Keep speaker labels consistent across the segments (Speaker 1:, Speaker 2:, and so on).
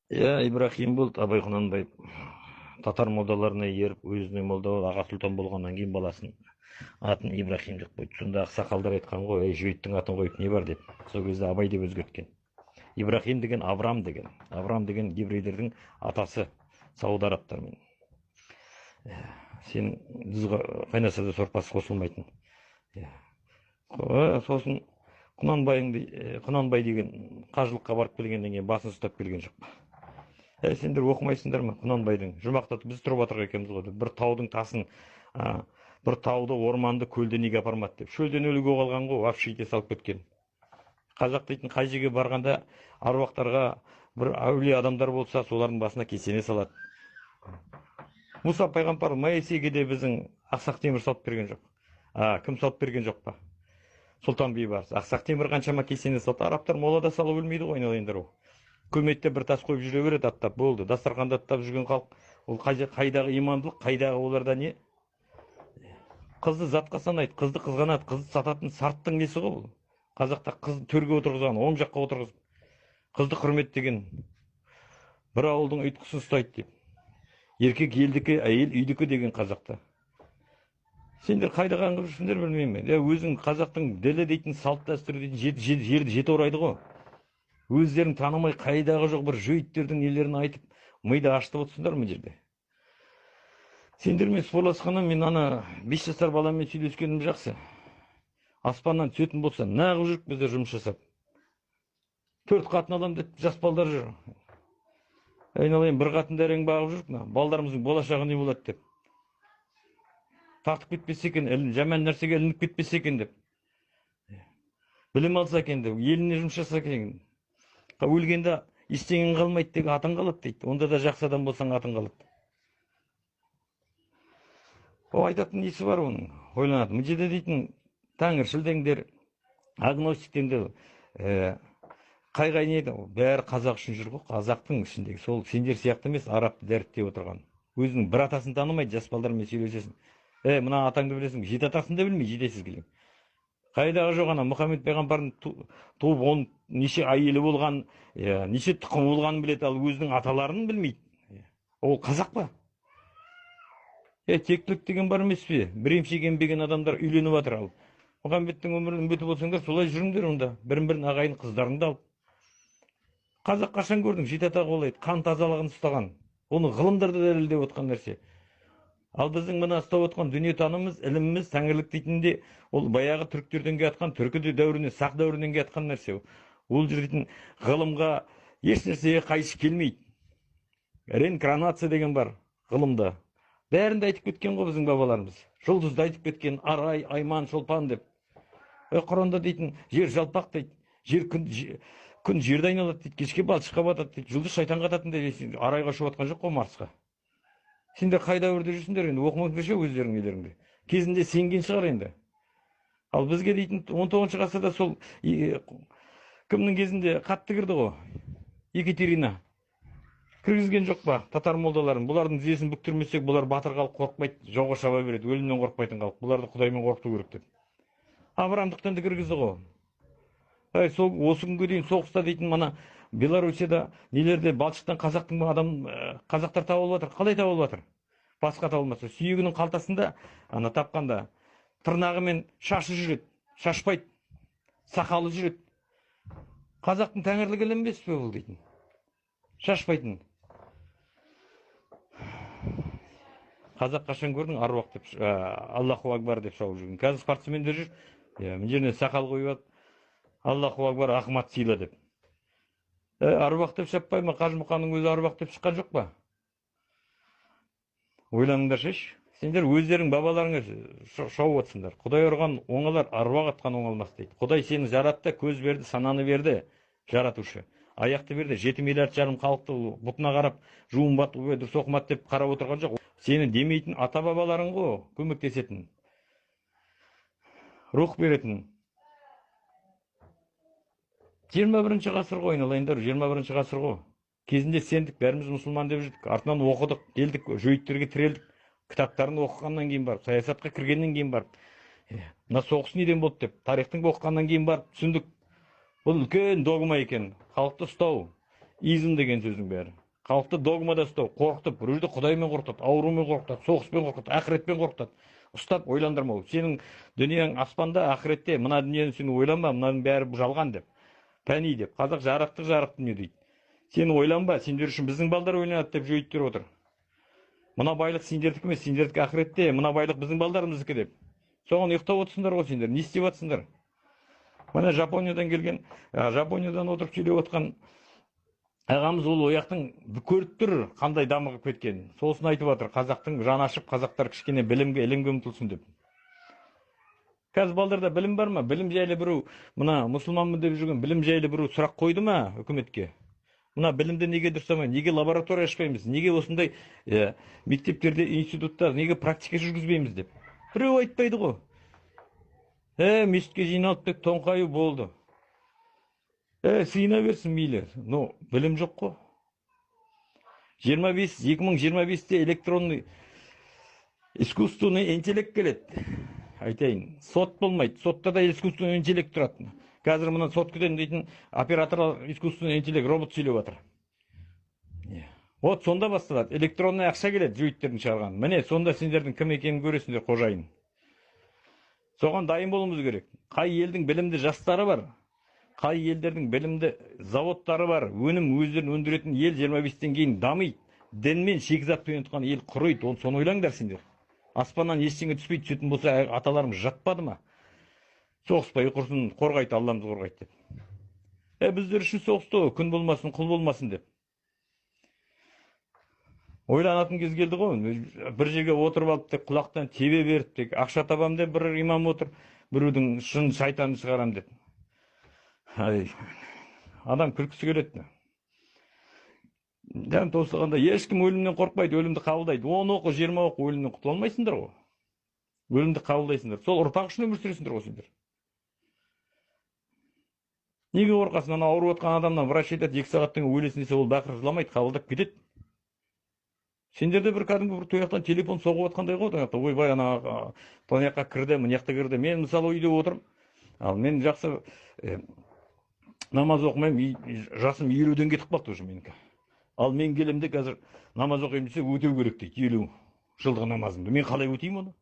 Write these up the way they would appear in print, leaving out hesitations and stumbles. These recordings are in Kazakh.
Speaker 1: Ибрахим болды, Абай Құнанбаев татар молдаларына еріп, өзіне молда болып, аға сұлтан болғаннан кейін баласын атын Ибрахим деп қойды. Сонда ақсақалдар айтқан ғой, жүйіттің атын қойып не бар деп. Сол кезде Абай деп өзгерткен. Ибрахим деген Авраам деген. Авраам деген еврейлердің атасы, Сауд арабтармен. Сен дүз қайнаса да сорпасы қосылмайтын. Сосын Құнанбай деген қажылыққа барып келгеннен кейін басын ұстап келген жоқ. Сендер оқымайсыңдар ма Құнанбайдың? Жұмақта біз тұрып отырған екенбіз ғой деп. Бір таудың тасын, бір тауды, орманды көлде неге апармады деп. Шөлден өліге қалған ғой, вообще ете салып кеткен. Қазақ дейтін қай жерге барғанда аруақтарға бір әулие адамдар болса, солардың басына кесене салады. Мұса пайғамбар Моисейге де біздің ақсақ темір салып берген жоқ. Кім салып берген жоқ па? Сұлтан бейбарыс. Ақсақ темір қаншама кесене салды. Арабтар молада салып өлмейді ғой, айналайындар ол. Көметте бір тас қойып жүре береді, аттап болды. Дастарханда аттап жүрген халық, ол қайдағы имандылық, қайдағы оларда не? Қызды затқа санайды, қызды қызғанады, қызды сататын сарттың несі ғой бұл. Қазақта қызды төрге отырғызған, оң жаққа отырғызып, қызды құрметтеген бір ауылдың ұйтқысын ұстайды деп. Еркек елдікі, әйел үйдікі деген қазақта. Сендер қайда қаңғып жүрсіңдер білмеймін. Өзің қазақтың ділі дейтін, салт дәстүрі дейтін жерді жете орайды ғой. Өздерін танымай қайдағы жоқ бір жүйіттердің нелерін айтып, миды ашытып отырсыңдар мына жерде. Сендермен сырласқаннан мен ана 5 жасар баламен сөйлескенім жақсы. Аспаннан түсетін болса, нағып жүріп біздер жұмыс жасап. 4 қатын алам деп жас балдар жүр. Айналайын, бір қатын дәрең бағып жүріп, балдарымыздың болашағы не болады деп. Тартып кетпесе екен, жаман нәрсеге ілініп кетпесе екен деп. Білім алса екен деп, еліне жұмыс жасаса екен. Өлгенде ештеңең қалмайды деген атың қалады дейді. Онда да жақсы адам болсаң атың қалады. Ол айтатын несі бар оның? Ойланады. Мына жерде дейтін тәңіршілдеңдер, агностиктеңдер, қай не еді? Бәрі қазақ үшін жүр ғой, қазақтың ішіндегі. Сол сендер сияқты емес, арабты дәріптеп отырған. Өзінің бір атасын танымайды, жас балдармен сөйлесесің. Мына атаңды білесің, жеті атасын да білмей жетесіз келең. Қайдағы жоқ ана Мұхаммед пайғамбардың туып он неше әйелі болған, неше тұқым болғанын біледі, ал өзінің аталарын білмейді. Ол қазақ па? Тектілік деген бар емес пе? Бір емшек ембеген адамдар үйленіп жатыр ал. Мұхаммедтің өмірінің үмбеті болсаңдар, солай жүріңдер онда. Бірін ағайын қыздарыңды алып. Қазақ қашан көрдің? Жеті ата қолайды, қан тазалығын ұстаған. Оны ғылымдарда дәлелдеп отқан нәрсе. Ал біздің мына ұстап отқан дүниетанымыз, іліміміз, тәңірлік дейтінде, ол баяғы түріктерден келатқан, түркі дәуірінен, сақ дәуірінен келатқан нәрсе. Ол жерден ғылымға еш нәрсеге қайшы келмейді. Реинкарнация деген бар ғылымда. Бәрінде айтып кеткен ғой біздің бабаларымыз. Жұлдызды айтып кеткен, арай, айман, шолпан деп. Құранда дейтін, жер жалпақ дейді, күн жерді айналады дейді, кешке балшыққа батады дейді, жұлдыз шайтанға ататын дейді, арайға ұшып жатқан жоқ қой Марсқа. Сендер қайда өрде жүрсіңдер енді, оқымаңдар ше өздерің нелеріңді. Кезінде сенген шығар енді. Ал бізге дейтін 19 ғасырда сол кімнің кезінде қатты кірді ғой? Екатерина. Кіргізген жоқ па татар молдаларын? Бұлардың тізесін бүктірмесек, бұлар батыр халық қорықпайды, жауға шаба береді, өлімнен қорықпайтын халық. Бұларды Құдаймен қорқыту керек деп. Авраамдықтан да кіргізді ғой. Сол осы күнге дейін соғыста дейтін мана Белоруссияда нелерде балшықтан қазақтар табылып жатыр. Қалай табылып жатыр? Басқа табылмаса, сүйегінің қалтасында ана тапқанда тырнағы мен шашы жүреді, шашпайды, сақалы жүреді. Қазақтың тәңірлігі ілінбес пе бұл дейтін? Шашпайтын. Қазақ қашан көрдің аруақ деп, Аллаху акбар деп шауып жүрген. Қазір спортсмендер жүр, мына жеріне сақал қойып, Аллаху акбар Ахмат сыйла деп. Аруақ деп шаппай ма? Қажымұқанның өзі аруақ деп шыққан жоқ па? Ойланыңдар шеш. Сендер өздерің бабаларыңыз шауып отсыңдар. Құдай ұрған оңалар, аруақ атқан оңалмас дейді. Құдай сені жаратты, көз берді, сананы берді, жаратушы. Аяқты берді, 7,5 миллиард халықты бұтына қарап, жуын бат, дұрыс оқымат деп қарап отырған жоқ. Сені демейтін ата бабаларың ғой, көмектесетін. Рух беретін. 21 ғасыр ғой, айналайындар, 21 ғасыр ғой. Кезінде сендік, бәріміз мұсылман деп жүрдік. Артынан оқыдық, келдік, жүйіттерге тірелдік. Кітаптарын оқығаннан кейін барып, саясатқа кіргеннен кейін барып, мына соғыс неден болды деп, тарихтың оқығаннан кейін барып түсіндік. Бұл үлкен догма екен. Халықты ұстау, Изм деген сөздің бәрі. Халықты догмада ұстау, қорқытып, біреуді құдаймен қорқытады, аурумен қорқытады, соғыспен қорқытады, ақыретпен қорқытады. Ұстап ойландырмау. Сенің дүнияң аспанда, ақыретте, мына дүниені сен ойланба, мынаның бәрі жалған деп. Пәни деп. Қазақ жарықтық дүние дейді. Сен ойланба, сендер үшін біздің балдар ойланады деп жөйттер отыр. Мына байлық сендердікі емес, сендердікі ақыретте, мына байлық біздің балдарымыздікі деп. Соған ұйықтап отырсыңдар ғой сендер, не істеп жатсыңдар? Мына Жапониядан келген, Жапониядан отырып сөйлеп отқан ағамыз ол ояқтың көріп тұр қандай дамығып кеткенін. Сосын айтып жатыр, қазақтың жаны ашып, қазақтар кішкене білімге, ілімге ұмтылсын деп. Қазір балдарда білім бар ма? Білім жайлы біреу, мына мұсылманмын деп жүрген білім жайлы біреу сұрақ қойды ма үкіметке? Мына білімді неге дұрыстамай, неге лаборатория ашпаймыз, неге осындай мектептерде, институттар, неге практика жүргізбейміз деп. Біреу айтпайды ғой. Мешітке жиналып тек тоңқайы болды. Сыйына берсін мейлі. Но білім жоқ қой. 2025-те электронный искусственный интеллект келеді. Айтайын, сот болмайды. Сотта да искусственный интеллект тұрады. Қазір мұны сот күтен дейтін операторлар искусственный интеллект робот сөйлеп жатыр. Вот сонда басталады. Электронный ақша келеді жүйіттердің шығарған. Міне сонда сендердің кім екенін көресіңдер, қожайын. Соған дайын болуымыз керек. Қай елдің білімді жастары бар, қай елдердің білімді заводтары бар, өнім өздерін өндіретін ел 25-тен кейін дамиды. Дінмен шикізат төнеткен ел құрайды. Соны ойлаңдар сендер. Аспаннан ештеңе түспейді, түсетін болса аталарымыз жатпады ма? Соғыспай құрсын, қорғайды, Алламыз қорғайды деп. Біздер үшін соғысты, күн болмасын, құл болмасын деп. Ойланатын кез келді ғой. Бір жерге отырып алып тек құлақтан тебе беріп тек ақша табам деп бір имам отыр, біреудің шын шайтанын шығарам деп. Адам күлкісі келеді. Дәм тосылғанда ешкім өлімнен қорқпайды, өлімді қабылдайды. 10 оқы, 20 оқы өлімнен құтыла алмайсыңдар ғой. Өлімді қабылдайсыңдар. Сол ұрпақ үшін өмір сүресіңдер ғой сендер. Неге қорқасың? Ана ауырып отқан адамнан врач айтады, 2 сағаттан өлесің десе, ол бақырып жыламайды, қабылдап кетеді. Сендерде бір кәдімгі бір тояқтан телефон соғып отқандай ғой, тояқта. Ойбай, ана тояққа кірді, мынаяқта кірді. Мен мысалы үйде отырып, ал мен жақсы намаз оқымаймын, жасым 50-ден кетіп қалды уже менікі. Ал мен келемде қазір намаз оқимын десе өтеу керек дейді, 50 жылдық намазымды. Мен қалай өтеймін оны?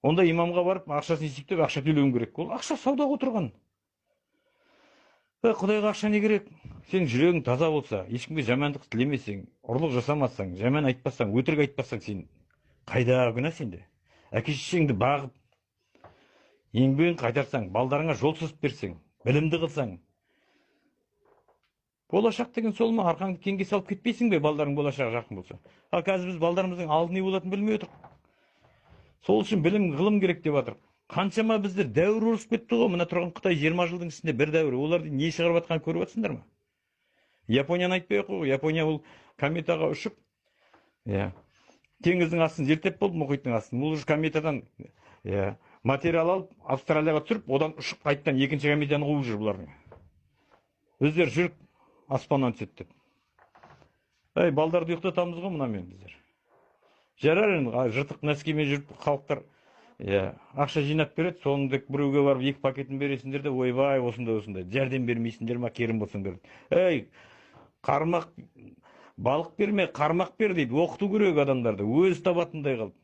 Speaker 1: Онда имамға барып, ақшасын есептеп, ақша төлеуім керек. Ол ақша саудаға отырған. Құдайға ақша не керек? Сен жүрегің таза болса, ешкімге жамандық тілемесең, ұрлық жасамасаң, жаман айтпасаң, өтірік айтпасаң, сен қайда күнә сенде? Әке-шешеңді бағып, еңбегін қайтарсаң, балдарыңа жол сызып берсең, білімді қылсаң, болашақ деген сол ма? Арқаңды кеңге салып кетпейсің бе, балдарың болашағы жарқын болса? Ал қазір біз балдарымыздың алды не болатынын білмей отырмыз. Сол үшін білім, ғылым керек деп жатыр. Қаншама біздер дәуір ұрысып кетті ғой. Мына тұрған Қытай 20 жылдың ішінде бір дәуір. Оларды не шығарып жатқанын көріп жатсыңдар ма? Японияны айтпай қой. Япония ол кометаға ұшып, теңіздің астын зерттеп болды, мұхиттың астын. Ол кометадан материал алып, Австралияға түсіріп, одан ұшып қайттан екінші кометаны қуып жүр бұлардың. Өздері жүріп аспаннан түседі деп. Балдарды ұйықтатамыз ғой мұнамен біздер. Жарар енді, жыртық нәскимен жүріп халықтар ақша жинап береді, соны біреуге барып 2 пакетін бересіңдер де, ойбай, осындай, жәрдем бермейсіңдер ма, керім болсыңдар. Қармақ, балық берме, қармақ бер дейді, оқыту керек адамдарды, өзі табатындай қылып.